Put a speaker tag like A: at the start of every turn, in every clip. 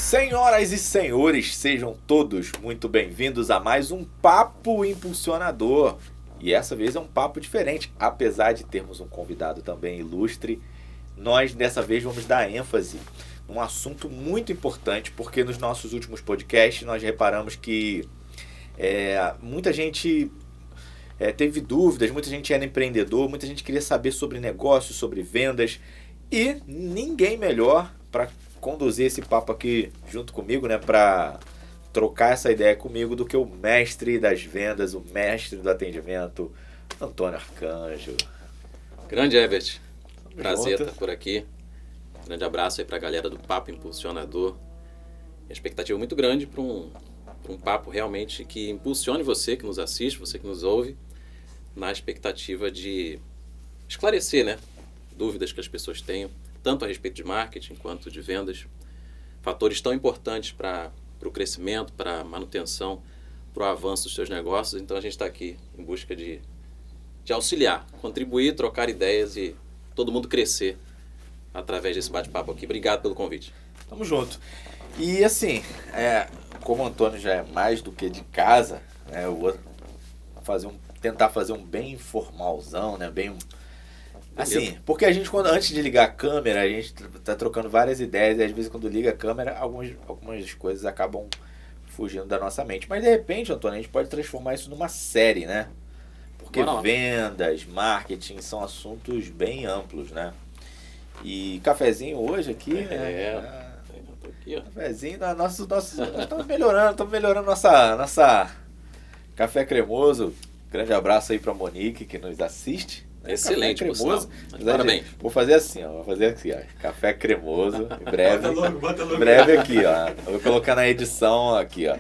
A: Senhoras e senhores, sejam todos muito bem-vindos a mais um Papo Impulsionador. E essa vez é um papo diferente, apesar de termos um convidado também ilustre. Nós dessa vez vamos dar ênfase num assunto muito importante, porque nos nossos últimos podcasts nós reparamos que muita gente teve dúvidas, muita gente era empreendedor, muita gente queria saber sobre negócios, sobre vendas, e ninguém melhor para conduzir esse papo aqui junto comigo, né, para trocar essa ideia comigo, do que o mestre das vendas, o mestre do atendimento, Antônio Arcanjo.
B: Grande Herbert, prazer estar por aqui. Grande abraço aí para a galera do Papo Impulsionador. A expectativa é muito grande para um papo realmente que impulsione você que nos assiste, você que nos ouve, na expectativa de esclarecer, né, dúvidas que as pessoas tenham, tanto a respeito de marketing quanto de vendas, fatores tão importantes para o crescimento, para a manutenção, para o avanço dos seus negócios. Então a gente está aqui em busca de auxiliar, contribuir, trocar ideias e todo mundo crescer através desse bate-papo aqui. Obrigado pelo convite.
A: Tamo junto. E assim, como o Antônio já é mais do que de casa, né, eu vou tentar fazer um bem informalzão, né, bem... Assim, porque a gente, antes de ligar a câmera, a gente tá trocando várias ideias, e às vezes quando liga a câmera, algumas coisas acabam fugindo da nossa mente. Mas de repente, Antônio, a gente pode transformar isso numa série, né? Porque vendas, marketing são assuntos bem amplos, né? E cafezinho hoje aqui,
B: tô aqui, ó.
A: Cafezinho, nós estamos melhorando nossa café cremoso. Grande abraço aí pra Monique, que nos assiste.
B: Excelente,
A: café cremoso.
B: Parabéns.
A: Vou fazer assim, ó. Café cremoso, em breve.
C: Bota logo.
A: Em breve aqui, ó. Eu vou colocar na edição aqui, ó.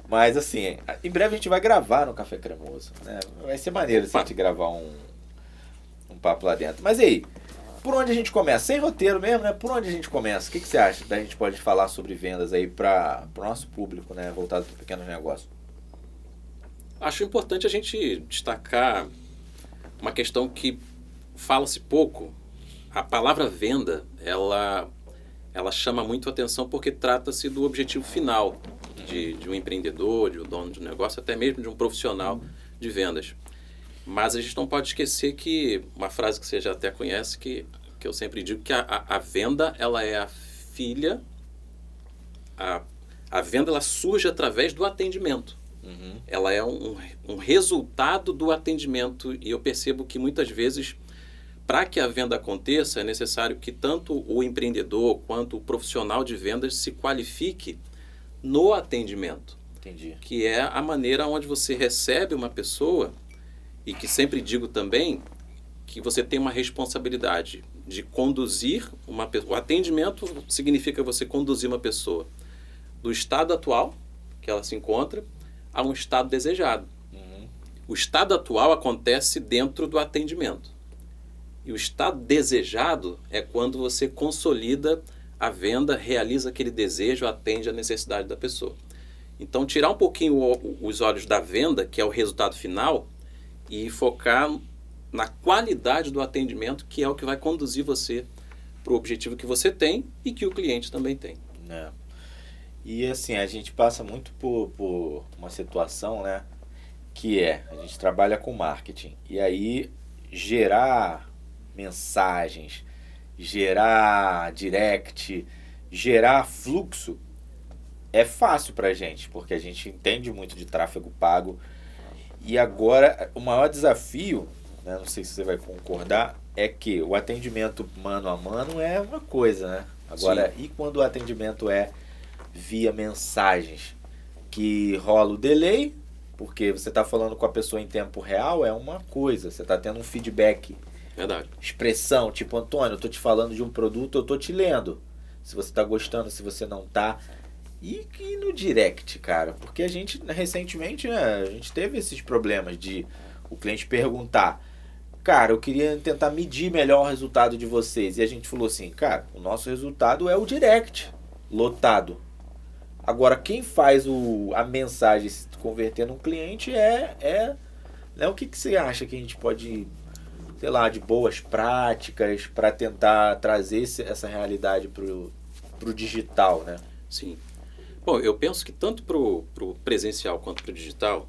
A: Mas assim, em breve a gente vai gravar no Café Cremoso, né? Vai ser maneiro se a gente gravar um papo lá dentro. Mas e aí, por onde a gente começa? Sem roteiro mesmo, né? Por onde a gente começa? O que você acha da gente pode falar sobre vendas aí para o nosso público, né? Voltado para pequenos negócios.
B: Acho importante a gente destacar uma questão que fala-se pouco. A palavra venda, ela chama muito a atenção porque trata-se do objetivo final de um empreendedor, de um dono de um negócio, até mesmo de um profissional de vendas. Mas a gente não pode esquecer que, uma frase que você já até conhece, que eu sempre digo, que a venda, ela é a filha, a venda ela surge através do atendimento.
A: Uhum.
B: Ela é um resultado do atendimento, e eu percebo que muitas vezes, para que a venda aconteça, é necessário que tanto o empreendedor quanto o profissional de vendas se qualifique no atendimento.
A: Entendi.
B: Que é a maneira onde você recebe uma pessoa, e que sempre digo também que você tem uma responsabilidade de conduzir uma pessoa. O atendimento significa você conduzir uma pessoa do estado atual que ela se encontra a um estado desejado.
A: Uhum.
B: O estado atual acontece dentro do atendimento. E o estado desejado é quando você consolida a venda, realiza aquele desejo, atende à necessidade da pessoa. Então, tirar um pouquinho os olhos da venda, que é o resultado final, e focar na qualidade do atendimento, que é o que vai conduzir você para o objetivo que você tem e que o cliente também tem.
A: E assim, a gente passa muito por uma situação, né, que a gente trabalha com marketing, e aí gerar mensagens, gerar direct, gerar fluxo é fácil pra gente, porque a gente entende muito de tráfego pago. E agora, o maior desafio, né, não sei se você vai concordar, é que o atendimento mano a mano é uma coisa, né? Agora,
B: Sim.
A: E quando o atendimento é via mensagens, que rola o delay, porque você está falando com a pessoa em tempo real, é uma coisa, você está tendo um feedback,
B: Verdade.
A: expressão, tipo, Antônio, eu estou te falando de um produto, eu estou te lendo, se você está gostando, se você não está. E no direct, cara, porque a gente, recentemente, né, a gente teve esses problemas de o cliente perguntar, cara, eu queria tentar medir melhor o resultado de vocês, e a gente falou assim, cara, o nosso resultado é o direct, lotado. Agora, quem faz a mensagem se converter num cliente né, o que você acha que a gente pode, sei lá, de boas práticas para tentar trazer essa realidade pro digital, né?
B: Sim. Bom, eu penso que tanto para o presencial quanto para o digital,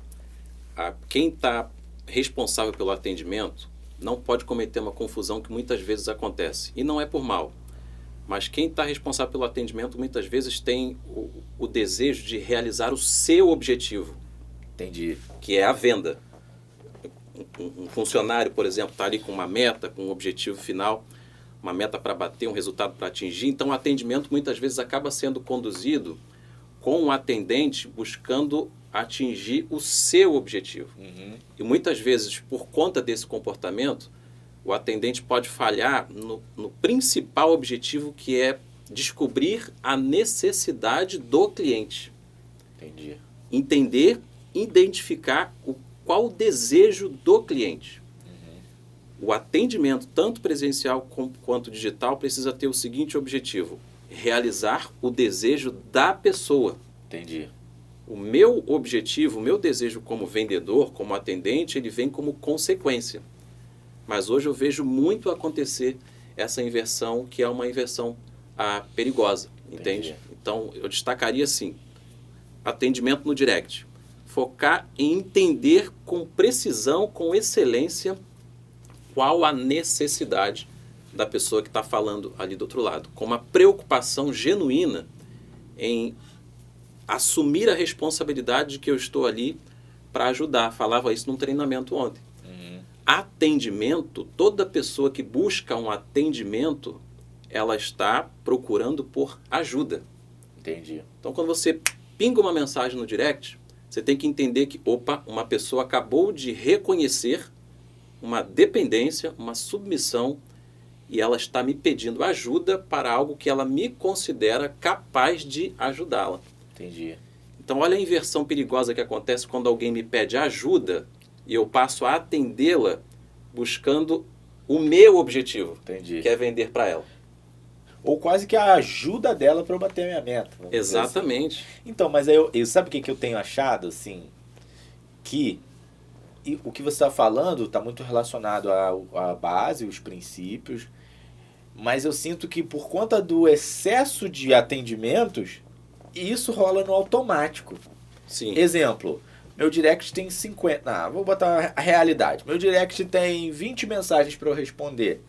B: quem está responsável pelo atendimento não pode cometer uma confusão que muitas vezes acontece. E não é por mal. Mas quem está responsável pelo atendimento muitas vezes tem o desejo de realizar o seu objetivo.
A: Entendi.
B: Que é a venda. Um funcionário, por exemplo, está ali com uma meta, com um objetivo final, uma meta para bater, um resultado para atingir. Então, o atendimento muitas vezes acaba sendo conduzido com o atendente buscando atingir o seu objetivo.
A: Uhum.
B: E muitas vezes, por conta desse comportamento, o atendente pode falhar no principal objetivo, que é descobrir a necessidade do cliente.
A: Entendi.
B: Entender, identificar qual o desejo do cliente. Uhum. O atendimento, tanto presencial quanto digital, precisa ter o seguinte objetivo: realizar o desejo da pessoa.
A: Entendi.
B: O meu objetivo, o meu desejo como vendedor, como atendente, ele vem como consequência. Mas hoje eu vejo muito acontecer essa inversão, que é uma inversão perigosa, entende?
A: Entendi.
B: Então, eu destacaria assim, atendimento no direct. Focar em entender com precisão, com excelência, qual a necessidade da pessoa que está falando ali do outro lado. Com uma preocupação genuína em assumir a responsabilidade de que eu estou ali para ajudar. Falava isso num treinamento ontem. Atendimento, toda pessoa que busca um atendimento, ela está procurando por ajuda.
A: Entendi.
B: Então, quando você pinga uma mensagem no direct, você tem que entender que, uma pessoa acabou de reconhecer uma dependência, uma submissão, e ela está me pedindo ajuda para algo que ela me considera capaz de ajudá-la.
A: Entendi.
B: Então, olha a inversão perigosa que acontece quando alguém me pede ajuda e eu passo a atendê-la buscando o meu objetivo,
A: Entendi.
B: que é vender para ela.
A: Ou quase que a ajuda dela para eu bater a minha meta.
B: Exatamente.
A: Assim. Então, mas eu sabe o que eu tenho achado, assim? Que o que você está falando está muito relacionado à base, os princípios, mas eu sinto que por conta do excesso de atendimentos, isso rola no automático.
B: Sim.
A: Exemplo, meu direct tem 50... vou botar a realidade. Meu direct tem 20 mensagens para eu responder.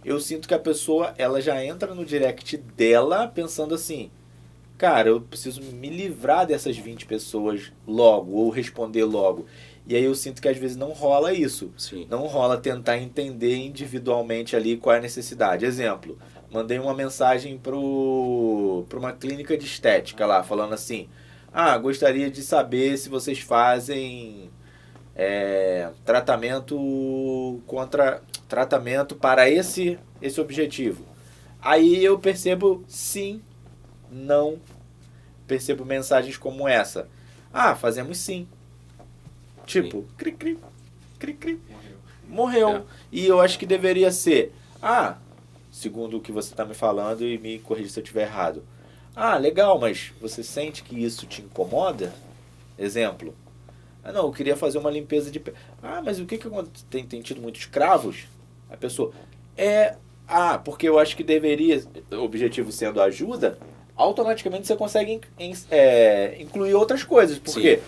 A: Eu sinto que a pessoa, ela já entra no direct dela pensando assim, cara, eu preciso me livrar dessas 20 pessoas logo, ou responder logo. E aí eu sinto que às vezes não rola isso.
B: Sim.
A: Não rola tentar entender individualmente ali qual é a necessidade. Exemplo, mandei uma mensagem para uma clínica de estética lá, falando assim, gostaria de saber se vocês fazem tratamento para esse objetivo. Aí eu percebo sim, não. Percebo mensagens como essa. Fazemos sim. Tipo,
B: sim.
A: Cri, cri, cri, cri. Morreu. E eu acho que deveria ser, segundo o que você está me falando, e me corrija se eu estiver errado. Legal, mas você sente que isso te incomoda? Exemplo. Não, eu queria fazer uma limpeza de... mas o que acontece? Tem tido muitos cravos? A pessoa... porque eu acho que deveria, o objetivo sendo ajuda, automaticamente você consegue incluir outras coisas. Porque,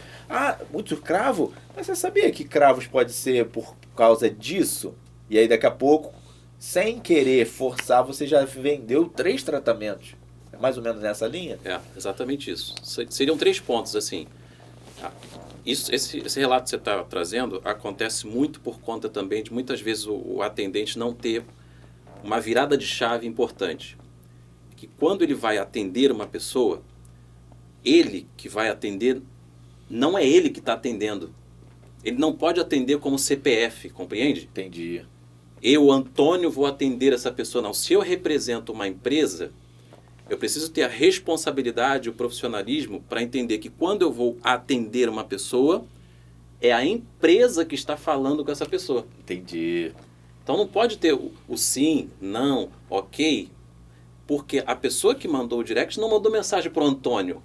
A: muito cravo? Mas você sabia que cravos pode ser por causa disso? E aí daqui a pouco, sem querer forçar, você já vendeu 3 tratamentos. É mais ou menos nessa linha?
B: É, exatamente isso. Seriam 3 pontos, assim. Esse relato que você está trazendo acontece muito por conta também de muitas vezes o atendente não ter uma virada de chave importante. Que quando ele vai atender uma pessoa, ele que vai atender, não é ele que está atendendo. Ele não pode atender como CPF, compreende?
A: Entendi.
B: Eu, Antônio, vou atender essa pessoa. Não, se eu represento uma empresa, eu preciso ter a responsabilidade, o profissionalismo para entender que quando eu vou atender uma pessoa, é a empresa que está falando com essa pessoa.
A: Entendi.
B: Então não pode ter o sim, não, ok, porque a pessoa que mandou o direct não mandou mensagem para o Antônio,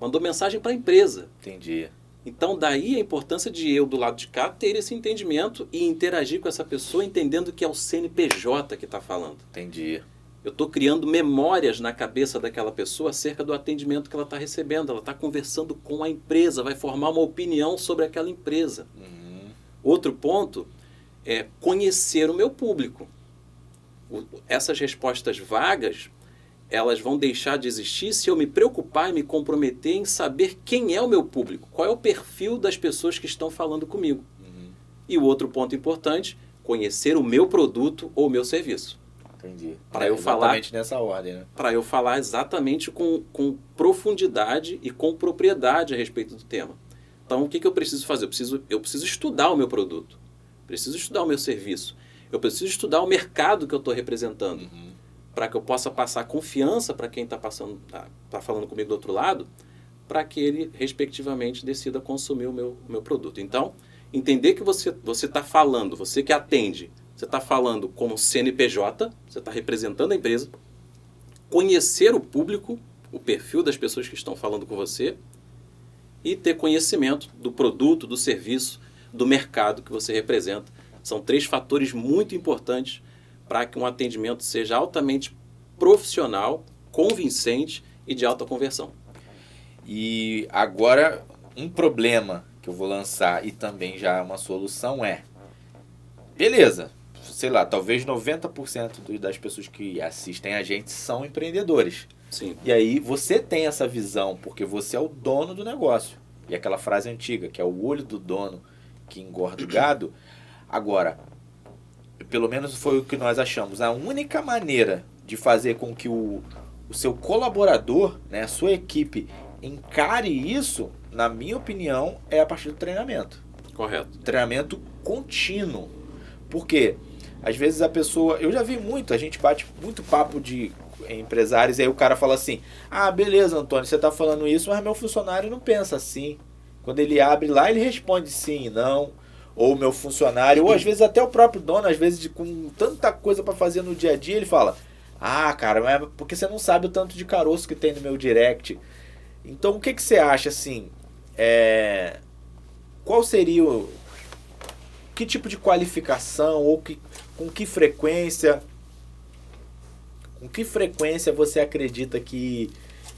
B: mandou mensagem para a empresa.
A: Entendi.
B: Então daí a importância de eu, do lado de cá, ter esse entendimento e interagir com essa pessoa entendendo que é o CNPJ que está falando.
A: Entendi.
B: Eu estou criando memórias na cabeça daquela pessoa acerca do atendimento que ela está recebendo. Ela está conversando com a empresa, vai formar uma opinião sobre aquela empresa. Outro ponto é conhecer o meu público. Essas respostas vagas, elas vão deixar de existir se eu me preocupar e me comprometer em saber quem é o meu público, qual é o perfil das pessoas que estão falando comigo. E o outro ponto importante, conhecer o meu produto ou o meu serviço.
A: Entendi.
B: Para eu falar
A: exatamente nessa ordem, né?
B: Para eu falar exatamente com profundidade e com propriedade a respeito do tema. Então, o que eu preciso fazer? Eu preciso estudar o meu produto, preciso estudar o meu serviço, eu preciso estudar o mercado que eu estou representando, para que eu possa passar confiança para quem está falando comigo do outro lado, para que ele, respectivamente, decida consumir o meu produto. Então, entender que você está falando, você que atende, você está falando como CNPJ, você está representando a empresa, conhecer o público, o perfil das pessoas que estão falando com você e ter conhecimento do produto, do serviço, do mercado que você representa. São 3 fatores muito importantes para que um atendimento seja altamente profissional, convincente e de alta conversão.
A: E agora, um problema que eu vou lançar e também já uma solução é... Beleza, sei lá, talvez 90% das pessoas que assistem a gente são empreendedores.
B: Sim.
A: E aí você tem essa visão, porque você é o dono do negócio. E aquela frase antiga, que é o olho do dono que engorda o gado. Agora, pelo menos foi o que nós achamos. A única maneira de fazer com que o seu colaborador, né, a sua equipe, encare isso, na minha opinião, é a partir do treinamento.
B: Correto.
A: Treinamento contínuo. Por quê? Às vezes a pessoa... Eu já vi muito, a gente bate muito papo de empresários, e aí o cara fala assim, ah, beleza, Antônio, você está falando isso, mas meu funcionário não pensa assim. Quando ele abre lá, ele responde sim e não. Ou meu funcionário, ou às vezes até o próprio dono, às vezes com tanta coisa para fazer no dia a dia, ele fala, ah, cara, mas é porque você não sabe o tanto de caroço que tem no meu direct. Então, o que você acha, assim, qual seria que tipo de qualificação, ou com que frequência você acredita que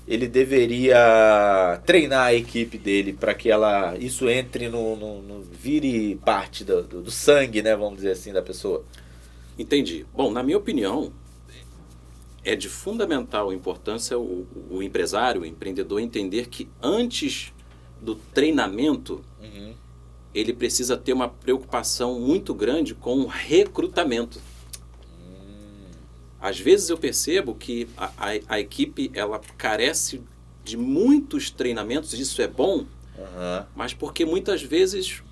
A: ele deveria treinar a equipe dele para que isso entre vire parte do sangue, né, vamos dizer assim, da pessoa?
B: Entendi. Bom, na minha opinião, é de fundamental importância o empresário, o empreendedor entender que antes do treinamento, ele precisa ter uma preocupação muito grande com o recrutamento. Às vezes eu percebo que a equipe ela carece de muitos treinamentos, isso é bom, mas porque muitas vezes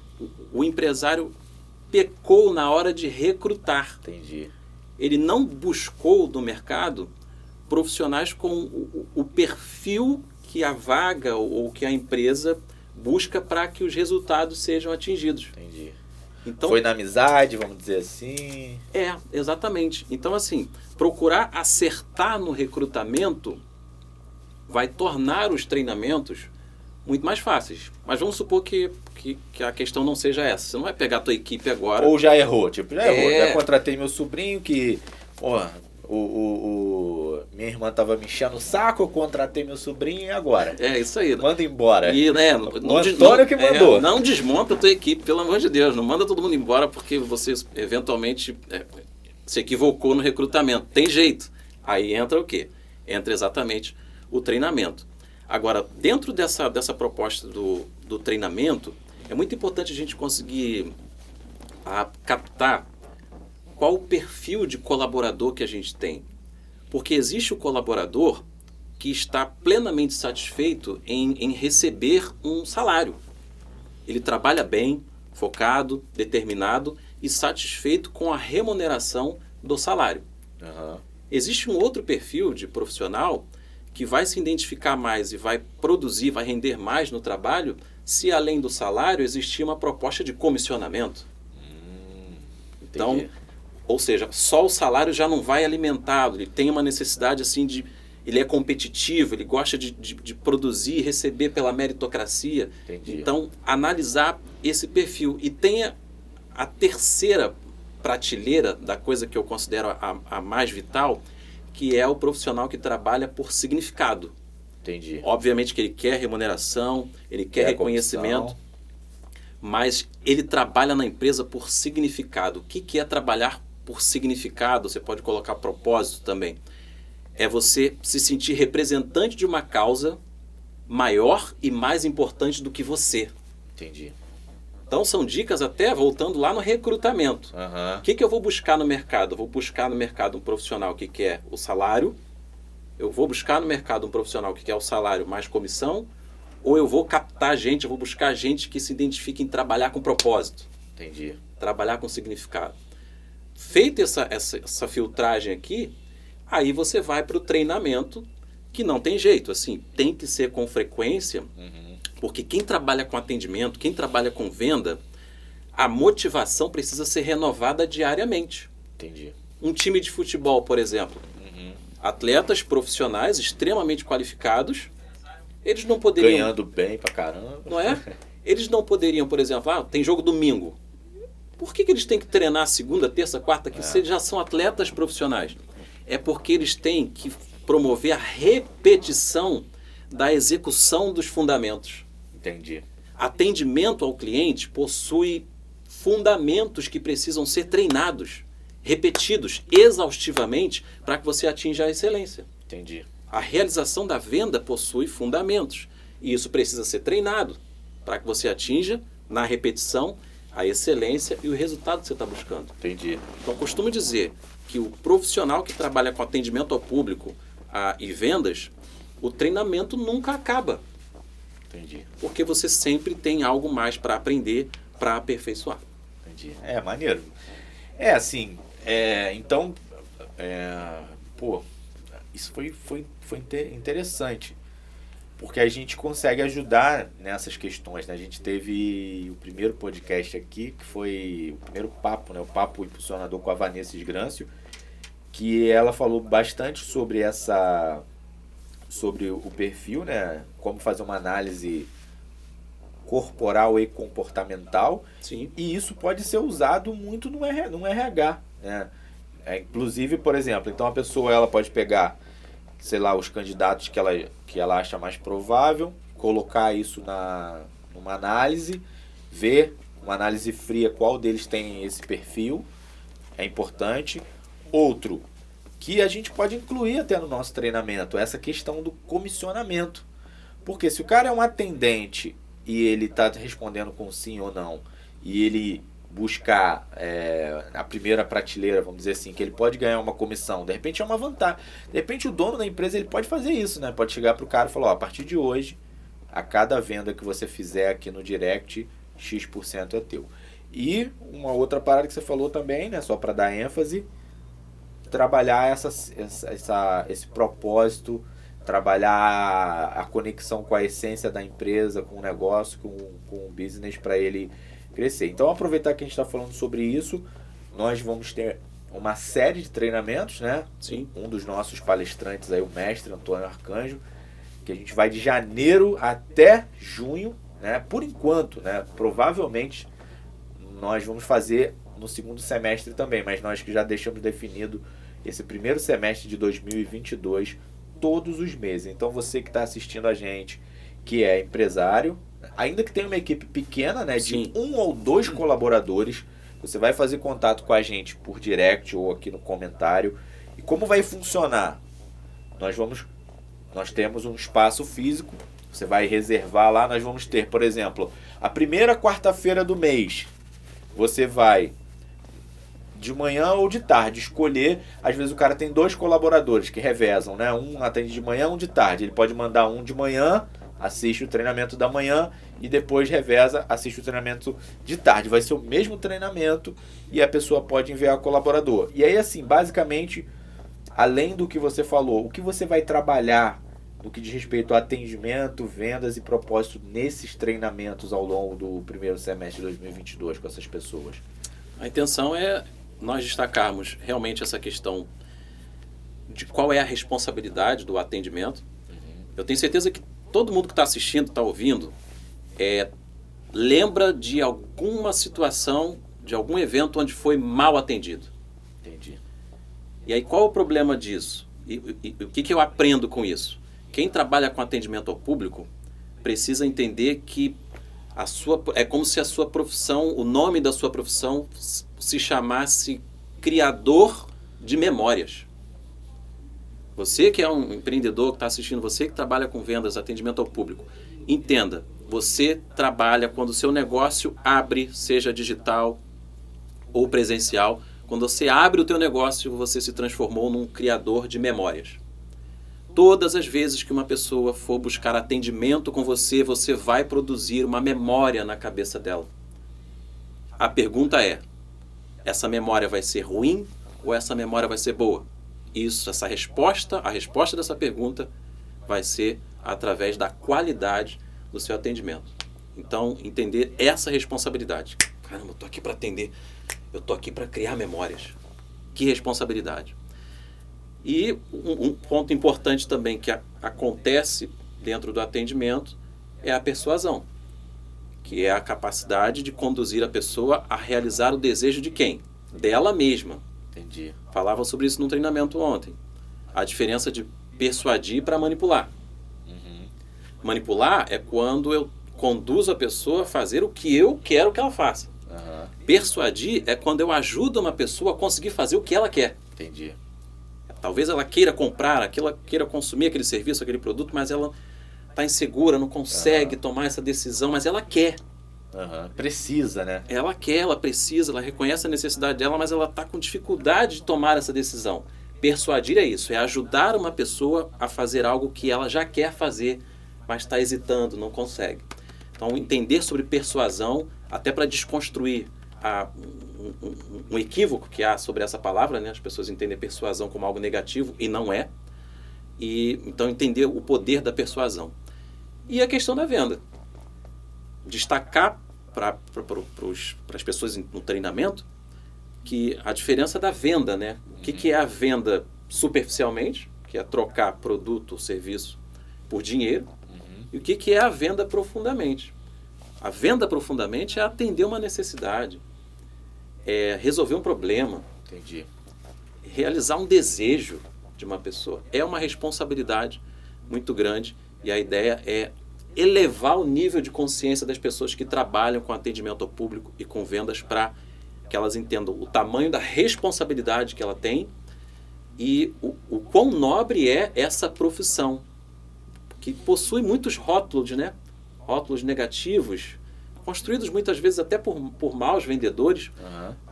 B: o empresário pecou na hora de recrutar.
A: Entendi.
B: Ele não buscou no mercado profissionais com o perfil que a vaga ou que a empresa busca para que os resultados sejam atingidos.
A: Entendi.
B: Então,
A: foi na amizade, vamos dizer assim?
B: Exatamente. Então, assim, procurar acertar no recrutamento vai tornar os treinamentos muito mais fáceis. Mas vamos supor que a questão não seja essa. Você não vai pegar a tua equipe agora...
A: Ou já errou. Já contratei meu sobrinho que... minha irmã estava me enchendo o saco, eu contratei meu sobrinho e agora?
B: É isso aí.
A: Manda embora.
B: E,
A: o Antônio que mandou.
B: Não desmonta a tua equipe, pelo amor de Deus. Não manda todo mundo embora porque você eventualmente se equivocou no recrutamento. Tem jeito. Aí entra o quê? Entra exatamente o treinamento. Agora, dentro dessa proposta do treinamento, é muito importante a gente conseguir captar qual o perfil de colaborador que a gente tem. Porque existe o colaborador que está plenamente satisfeito em receber um salário. Ele trabalha bem, focado, determinado e satisfeito com a remuneração do salário. Existe um outro perfil de profissional que vai se identificar mais e vai produzir, vai render mais no trabalho se além do salário existir uma proposta de comissionamento. Então, ou seja, só o salário já não vai alimentado, ele tem uma necessidade assim ele é competitivo, ele gosta de produzir e receber pela meritocracia.
A: Entendi.
B: Então, analisar esse perfil. E tem a terceira prateleira da coisa que eu considero a mais vital, que é o profissional que trabalha por significado.
A: Entendi.
B: Obviamente que ele quer remuneração, ele quer reconhecimento, mas ele trabalha na empresa por significado. O que é trabalhar por significado? Você pode colocar propósito também. É você se sentir representante de uma causa maior e mais importante do que você.
A: Entendi.
B: Então são dicas até voltando lá no recrutamento. O que eu vou buscar no mercado? Eu vou buscar no mercado um profissional que quer o salário. Eu vou buscar no mercado um profissional que quer o salário mais comissão. Ou eu vou captar gente, eu vou buscar gente que se identifique em trabalhar com propósito.
A: Entendi.
B: Trabalhar com significado. Feita essa filtragem aqui, aí você vai para o treinamento, que não tem jeito, assim, tem que ser com frequência, porque quem trabalha com atendimento, quem trabalha com venda, a motivação precisa ser renovada diariamente.
A: Entendi.
B: Um time de futebol, por exemplo, atletas profissionais extremamente qualificados, eles não poderiam...
A: Ganhando bem pra caramba.
B: Não é? Eles não poderiam, por exemplo, tem jogo domingo. Por que eles têm que treinar segunda, terça, quarta, que eles já são atletas profissionais? É porque eles têm que promover a repetição da execução dos fundamentos.
A: Entendi.
B: Atendimento ao cliente possui fundamentos que precisam ser treinados, repetidos exaustivamente para que você atinja a excelência.
A: Entendi.
B: A realização da venda possui fundamentos e isso precisa ser treinado para que você atinja, na repetição, a excelência e o resultado que você está buscando.
A: Entendi.
B: Então, eu costumo dizer que o profissional que trabalha com atendimento ao público e vendas, o treinamento nunca acaba.
A: Entendi.
B: Porque você sempre tem algo mais para aprender, para aperfeiçoar.
A: Entendi. Maneiro. Assim, então, isso foi interessante, porque a gente consegue ajudar nessas questões, né? A gente teve o primeiro podcast aqui, que foi o primeiro papo, né? O Papo Impulsionador com a Vanessa Esgrâncio, que ela falou bastante sobre o perfil, né? Como fazer uma análise corporal e comportamental.
B: Sim.
A: E isso pode ser usado muito no RH, né? Inclusive, por exemplo, então a pessoa ela pode pegar, sei lá, os candidatos que ela acha mais provável, colocar isso numa análise, ver uma análise fria qual deles tem esse perfil, é importante. Outro, que a gente pode incluir até no nosso treinamento, essa questão do comissionamento. Porque se o cara é um atendente e ele está respondendo com sim ou não, e ele buscar a primeira prateleira, vamos dizer assim, que ele pode ganhar uma comissão, de repente é uma vantagem. De repente o dono da empresa ele pode fazer isso, né? Pode chegar para o cara e falar, a partir de hoje, a cada venda que você fizer aqui no direct, X% é teu. E uma outra parada que você falou também, né? Só para dar ênfase, trabalhar esse propósito, trabalhar a conexão com a essência da empresa, com o negócio, com o business para ele crescer. Então, aproveitar que a gente está falando sobre isso, nós vamos ter uma série de treinamentos, né?
B: Sim.
A: Um dos nossos palestrantes aí, o mestre Antônio Arcanjo, que a gente vai de janeiro até junho, né? Por enquanto, né? Provavelmente nós vamos fazer no segundo semestre também, mas nós que já deixamos definido esse primeiro semestre de 2022 todos os meses. Então você que está assistindo a gente, que é empresário, ainda que tenha uma equipe pequena, né, de 1 ou 2 colaboradores, você vai fazer contato com a gente por direct ou aqui no comentário. E como vai funcionar? Nós temos um espaço físico, você vai reservar lá, nós vamos ter, por exemplo, a primeira quarta-feira do mês, você vai de manhã ou de tarde escolher. Às vezes o cara tem 2 colaboradores que revezam, né? Um atende de manhã, um de tarde. Ele pode mandar um de manhã, assiste o treinamento da manhã e depois reveza, assiste o treinamento de tarde. Vai ser o mesmo treinamento e a pessoa pode enviar o colaborador. E aí, assim, basicamente, além do que você falou, o que você vai trabalhar no que diz respeito a atendimento, vendas e propósito nesses treinamentos ao longo do primeiro semestre de 2022 com essas pessoas?
B: A intenção é nós destacarmos realmente essa questão de qual é a responsabilidade do atendimento. Eu tenho certeza que todo mundo que está assistindo, está ouvindo, lembra de alguma situação, de algum evento onde foi mal atendido.
A: Entendi.
B: E aí qual é o problema disso? E o que eu aprendo com isso? Quem trabalha com atendimento ao público precisa entender que é como se a sua profissão, o nome da sua profissão se chamasse criador de memórias. Você que é um empreendedor que está assistindo, você que trabalha com vendas, atendimento ao público, entenda, você trabalha quando o seu negócio abre, seja digital ou presencial. Quando você abre o teu negócio, você se transformou num criador de memórias. Todas as vezes que uma pessoa for buscar atendimento com você, você vai produzir uma memória na cabeça dela. A pergunta é, essa memória vai ser ruim ou essa memória vai ser boa? A resposta dessa pergunta vai ser através da qualidade do seu atendimento. Então, entender essa responsabilidade. Caramba, eu estou aqui para atender, eu estou aqui para criar memórias. Que responsabilidade. E um ponto importante também que acontece dentro do atendimento é a persuasão, que é a capacidade de conduzir a pessoa a realizar o desejo de quem? Dela mesma.
A: Entendi.
B: Falava sobre isso no treinamento ontem. A diferença de persuadir para manipular.
A: Uhum.
B: Manipular é quando eu conduzo a pessoa a fazer o que eu quero que ela faça.
A: Uhum.
B: Persuadir é quando eu ajudo uma pessoa a conseguir fazer o que ela quer.
A: Entendi.
B: Talvez ela queira comprar, queira consumir aquele serviço, aquele produto, mas ela está insegura, não consegue tomar essa decisão, mas ela quer.
A: Precisa, né?
B: Ela quer, ela precisa, ela reconhece a necessidade dela, mas ela está com dificuldade de tomar essa decisão. Persuadir é isso, é ajudar uma pessoa a fazer algo que ela já quer fazer, mas está hesitando, não consegue. Então, entender sobre persuasão, até para desconstruir um equívoco que há sobre essa palavra, né? As pessoas entendem persuasão como algo negativo e não é. E então entender o poder da persuasão. E a questão da venda. Destacar para as pessoas no treinamento que a diferença da venda, né? O que é a venda superficialmente, que é trocar produto ou serviço por dinheiro, e o que é a venda profundamente. A venda profundamente é atender uma necessidade, é resolver um problema,
A: Entendi.
B: realizar um desejo de uma pessoa. É uma responsabilidade muito grande e a ideia é elevar o nível de consciência das pessoas que trabalham com atendimento ao público e com vendas para que elas entendam o tamanho da responsabilidade que ela tem e o quão nobre é essa profissão, que possui muitos rótulos, né? Rótulos negativos, construídos muitas vezes até por maus vendedores,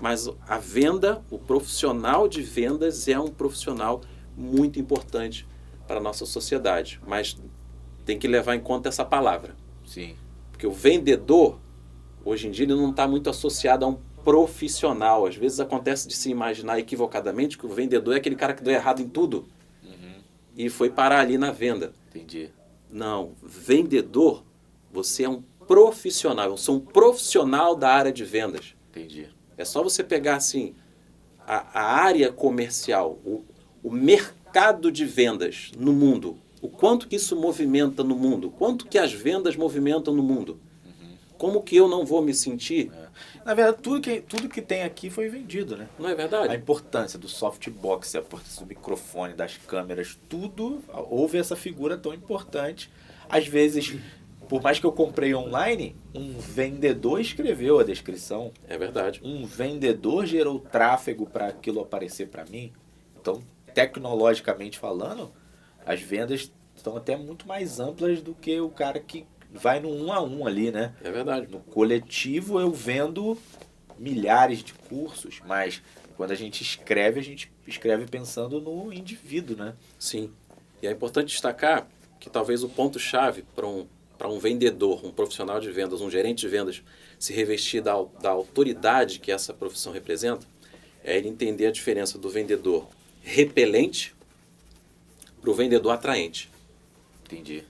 B: mas a venda, o profissional de vendas é um profissional muito importante para a nossa sociedade, mas tem que levar em conta essa palavra.
A: Sim.
B: Porque o vendedor, hoje em dia, ele não está muito associado a um profissional. Às vezes acontece de se imaginar equivocadamente que o vendedor é aquele cara que deu errado em tudo e foi parar ali na venda.
A: Entendi.
B: Não, vendedor, você é um profissional. Eu sou um profissional da área de vendas.
A: Entendi.
B: É só você pegar assim a área comercial, o mercado de vendas no mundo, o quanto que isso movimenta no mundo, quanto que as vendas movimentam no mundo. Como que eu não vou me sentir?
A: Na verdade, tudo que tem aqui foi vendido, né?
B: Não é verdade?
A: A importância do softbox, a importância do microfone, das câmeras, tudo, houve essa figura tão importante. Às vezes, por mais que eu comprei online, um vendedor escreveu a descrição.
B: É verdade.
A: Um vendedor gerou tráfego para aquilo aparecer para mim. Então, tecnologicamente falando, as vendas estão até muito mais amplas do que o cara que vai no 1 a 1 ali, né?
B: É verdade.
A: No coletivo eu vendo milhares de cursos, mas quando a gente escreve pensando no indivíduo, né?
B: Sim. E é importante destacar que talvez o ponto-chave para um vendedor, um profissional de vendas, um gerente de vendas, se revestir da autoridade que essa profissão representa, é ele entender a diferença do vendedor repelente para o vendedor atraente.
A: Entendi.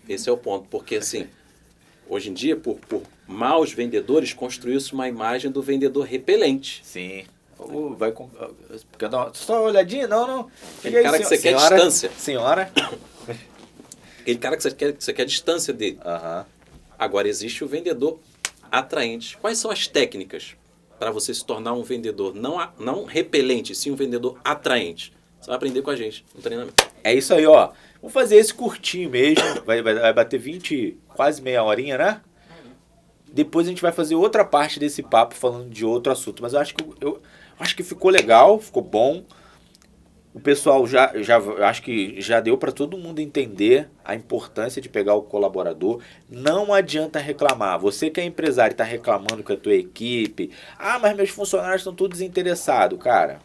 B: Esse é o ponto, porque assim, hoje em dia, por maus vendedores, construiu-se uma imagem do vendedor repelente.
A: Sim. Quer dar só uma olhadinha? Não.
B: Aquele cara que você quer distância.
A: Senhora.
B: Aquele cara que você quer distância dele. Agora, existe o vendedor atraente. Quais são as técnicas para você se tornar um vendedor não repelente, sim um vendedor atraente? Você vai aprender com a gente no treinamento.
A: É isso aí, ó. Vamos fazer esse curtinho mesmo. Vai bater 20, quase meia horinha, né? Depois a gente vai fazer outra parte desse papo falando de outro assunto. Mas eu acho que ficou legal, ficou bom. O pessoal acho que já deu para todo mundo entender a importância de pegar o colaborador. Não adianta reclamar. Você que é empresário e está reclamando com a tua equipe. Ah, mas meus funcionários estão todos desinteressados. Cara,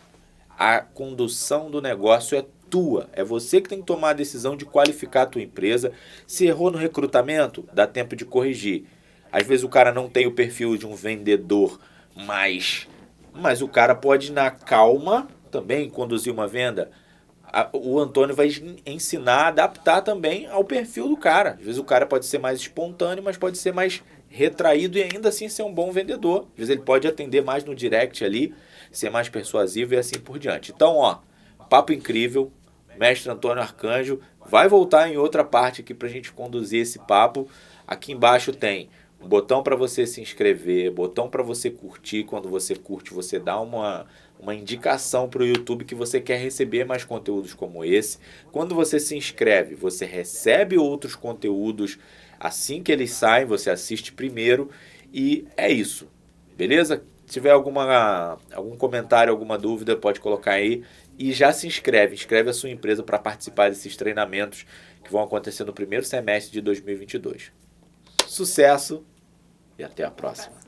A: a condução do negócio é tua. É você que tem que tomar a decisão de qualificar a tua empresa. Se errou no recrutamento, dá tempo de corrigir. Às vezes o cara não tem o perfil de um vendedor, mas o cara pode, na calma, também conduzir uma venda. O Antônio vai ensinar a adaptar também ao perfil do cara. Às vezes o cara pode ser mais espontâneo, mas pode ser mais retraído e ainda assim ser um bom vendedor. Às vezes ele pode atender mais no direct ali, ser mais persuasivo e assim por diante. Então, ó, papo incrível. Mestre Antônio Arcanjo vai voltar em outra parte aqui para a gente conduzir esse papo. Aqui embaixo tem um botão para você se inscrever, botão para você curtir. Quando você curte, você dá uma indicação para o YouTube que você quer receber mais conteúdos como esse. Quando você se inscreve, você recebe outros conteúdos assim que eles saem, você assiste primeiro e é isso, beleza? Se tiver algum comentário, alguma dúvida, pode colocar aí e já se inscreve a sua empresa para participar desses treinamentos que vão acontecer no primeiro semestre de 2022. Sucesso e até a próxima!